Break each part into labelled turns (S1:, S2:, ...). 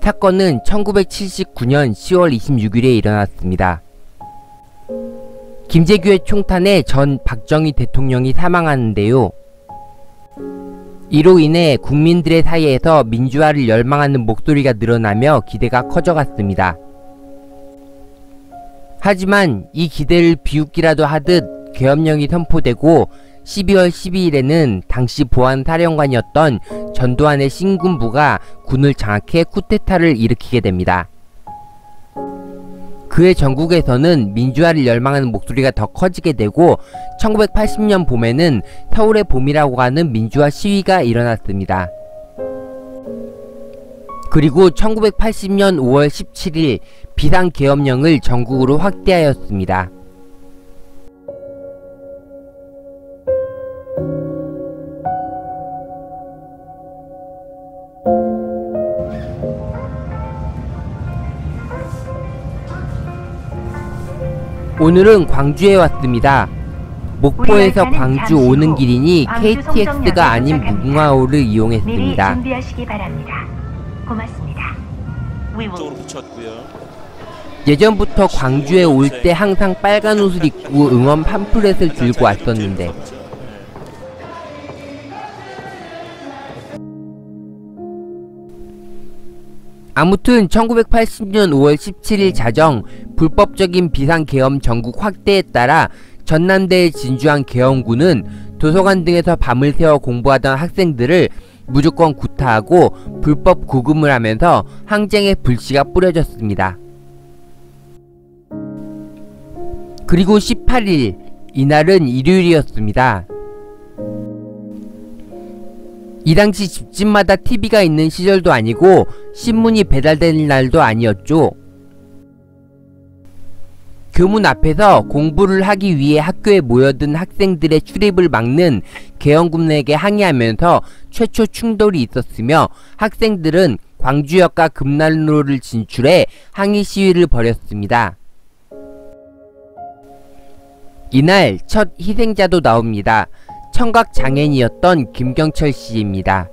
S1: 사건은 1979년 10월 26일에 일어났습니다. 김재규의 총탄에 전 박정희 대통령이 사망하는데요. 이로 인해 국민들의 사이에서 민주화를 열망하는 목소리가 늘어나며 기대가 커져갔습니다. 하지만 이 기대를 비웃기라도 하듯 계엄령이 선포되고 12월 12일에는 당시 보안사령관이었던 전두환의 신군부가 군을 장악해 쿠데타를 일으키게 됩니다. 그해 전국에서는 민주화를 열망하는 목소리가 더 커지게 되고 1980년 봄에는 서울의 봄이라고 하는 민주화 시위가 일어났습니다. 그리고 1980년 5월 17일 비상계엄령을 전국으로 확대하였습니다. 오늘은 광주에 왔습니다. 목포에서 광주 오는 길이니 KTX가 아닌 무궁화호를 이용했습니다.
S2: 준비하시기 바랍니다. 고맙습니다.
S1: 예전부터 광주에 올 때 항상 빨간 옷을 입고 응원 팜플렛을 들고 왔었는데 아무튼 1980년 5월 17일 자정 불법적인 비상계엄 전국 확대에 따라 전남대에 진주한 계엄군은 도서관 등에서 밤을 새워 공부하던 학생들을 무조건 구타하고 불법 구금을 하면서 항쟁의 불씨가 뿌려졌습니다. 그리고 18일, 이날은 일요일이었습니다. 이 당시 집집마다 TV가 있는 시절도 아니고 신문이 배달되는 날도 아니었죠. 교문 앞에서 공부를 하기 위해 학교에 모여든 학생들의 출입을 막는 계엄군에게 항의하면서 최초 충돌이 있었으며 학생들은 광주역과 금난로를 진출해 항의 시위를 벌였습니다. 이날 첫 희생자도 나옵니다. 청각장애인이었던 김경철 씨입니다.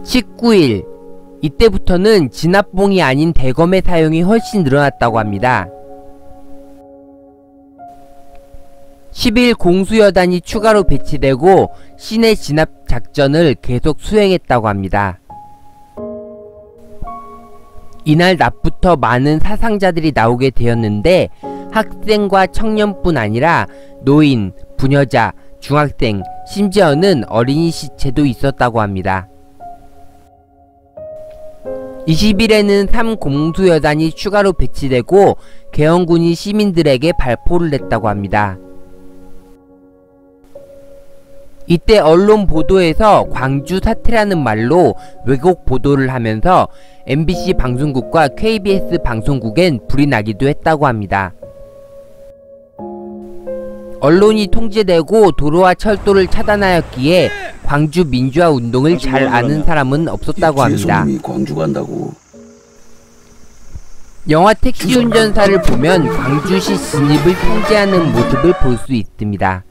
S1: 19일, 이때부터는 진압봉이 아닌 대검의 사용이 훨씬 늘어났다고 합니다. 10일 공수여단이 추가로 배치되고 시내 진압 작전을 계속 수행했다고 합니다. 이날 낮부터 많은 사상자들이 나오게 되었는데 학생과 청년뿐 아니라 노인, 부녀자, 중학생, 심지어는 어린이 시체도 있었다고 합니다. 20일에는 3공수여단이 추가로 배치되고 계엄군이 시민들에게 발포를 냈다고 합니다. 이때 언론 보도에서 광주 사태라는 말로 왜곡 보도를 하면서 MBC 방송국과 KBS 방송국엔 불이 나기도 했다고 합니다. 언론이 통제되고 도로와 철도를 차단하였기에 광주 민주화 운동을 잘 아는 사람은 없었다고 합니다.
S3: 광주 간다고.
S1: 영화 택시 운전사를 보면 광주시 진입을 통제하는 모습을 볼 수 있습니다.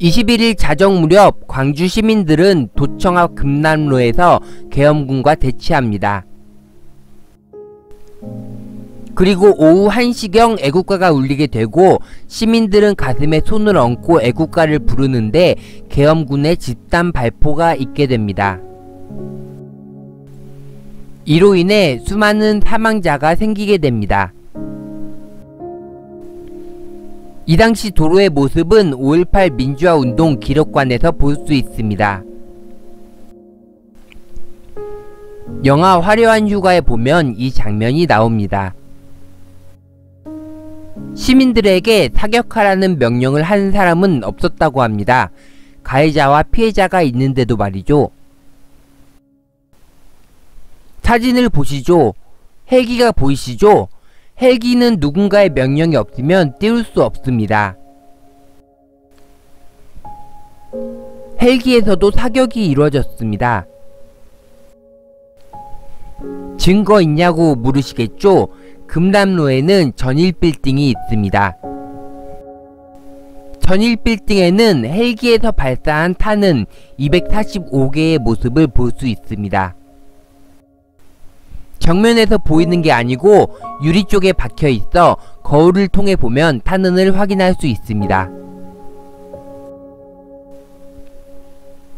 S1: 21일 자정 무렵 광주 시민들은 도청 앞 금남로에서 계엄군과 대치합니다. 그리고 오후 1시경 애국가가 울리게 되고 시민들은 가슴에 손을 얹고 애국가를 부르는데 계엄군의 집단 발포가 있게 됩니다. 이로 인해 수많은 사망자가 생기게 됩니다. 이 당시 도로의 모습은 5.18 민주화운동 기록관에서 볼 수 있습니다. 영화 화려한 휴가에 보면 이 장면이 나옵니다. 시민들에게 사격하라는 명령을 한 사람은 없었다고 합니다. 가해자와 피해자가 있는데도 말이죠. 사진을 보시죠. 헬기가 보이시죠? 헬기는 누군가의 명령이 없으면 띄울 수 없습니다. 헬기에서도 사격이 이루어졌습니다. 증거 있냐고 물으시겠죠? 금남로에는 전일 빌딩이 있습니다. 전일 빌딩에는 헬기에서 발사한 탄은 245개의 모습을 볼 수 있습니다. 정면에서 보이는 게 아니고 유리 쪽에 박혀 있어 거울을 통해 보면 탄은을 확인할 수 있습니다.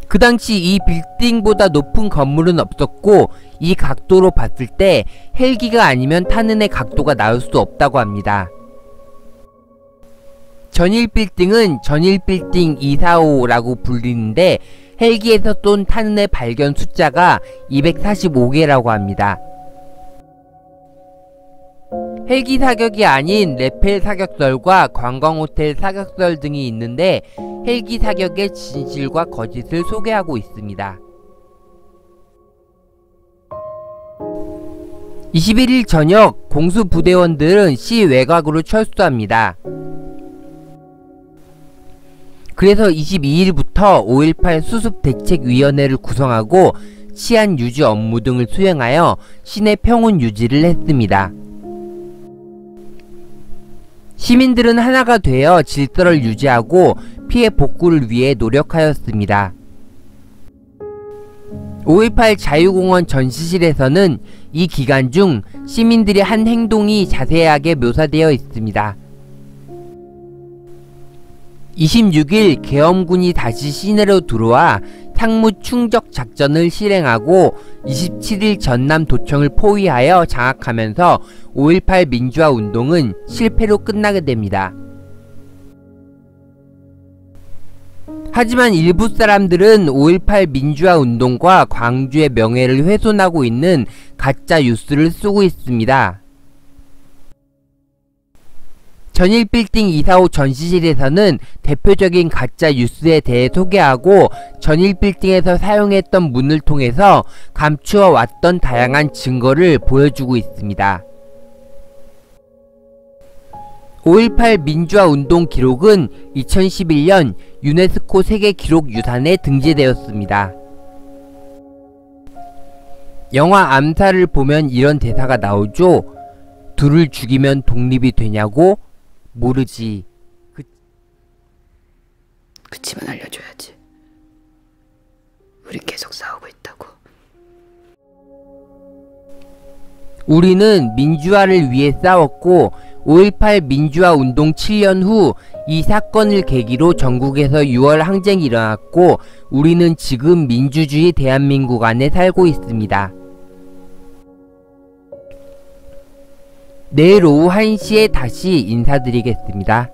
S1: 그 당시 이 빌딩보다 높은 건물은 없었고 이 각도로 봤을 때 헬기가 아니면 탄은의 각도가 나올 수 없다고 합니다. 전일 빌딩은 전일 빌딩 245라고 불리는데 헬기에서 쏜 탄은의 발견 숫자가 245개라고 합니다. 헬기 사격이 아닌 레펠 사격설과 관광호텔 사격설 등이 있는데 헬기 사격의 진실과 거짓을 소개하고 있습니다. 21일 저녁 공수부대원들은 시 외곽으로 철수합니다. 그래서 22일부터 5.18 수습대책위원회를 구성하고 치안 유지 업무 등을 수행하여 시내 평온 유지를 했습니다. 시민들은 하나가 되어 질서를 유지하고 피해 복구를 위해 노력하였습니다. 5.18 자유공원 전시실에서는 이 기간 중 시민들의 한 행동이 자세하게 묘사되어 있습니다. 26일 계엄군이 다시 시내로 들어와 상무 충적 작전을 실행하고 27일 전남도청을 포위하여 장악하면서 5.18 민주화 운동은 실패로 끝나게 됩니다. 하지만 일부 사람들은 5.18 민주화 운동과 광주의 명예를 훼손하고 있는 가짜 뉴스를 쓰고 있습니다. 전일 빌딩 245 전시실에서는 대표적인 가짜 뉴스에 대해 소개하고 전일 빌딩에서 사용했던 문을 통해서 감추어 왔던 다양한 증거를 보여주고 있습니다. 5.18 민주화 운동 기록은 2011년 유네스코 세계기록유산에 등재되었습니다. 영화 암살을 보면 이런 대사가 나오죠. 둘을 죽이면 독립이 되냐고? 모르지.
S3: 그치만 알려줘야지. 우린 계속 싸우고 있다고.
S1: 우리는 민주화를 위해 싸웠고 5.18 민주화 운동 7년 후 이 사건을 계기로 전국에서 6월 항쟁이 일어났고 우리는 지금 민주주의 대한민국 안에 살고 있습니다. 내일 오후 1시에 다시 인사드리겠습니다.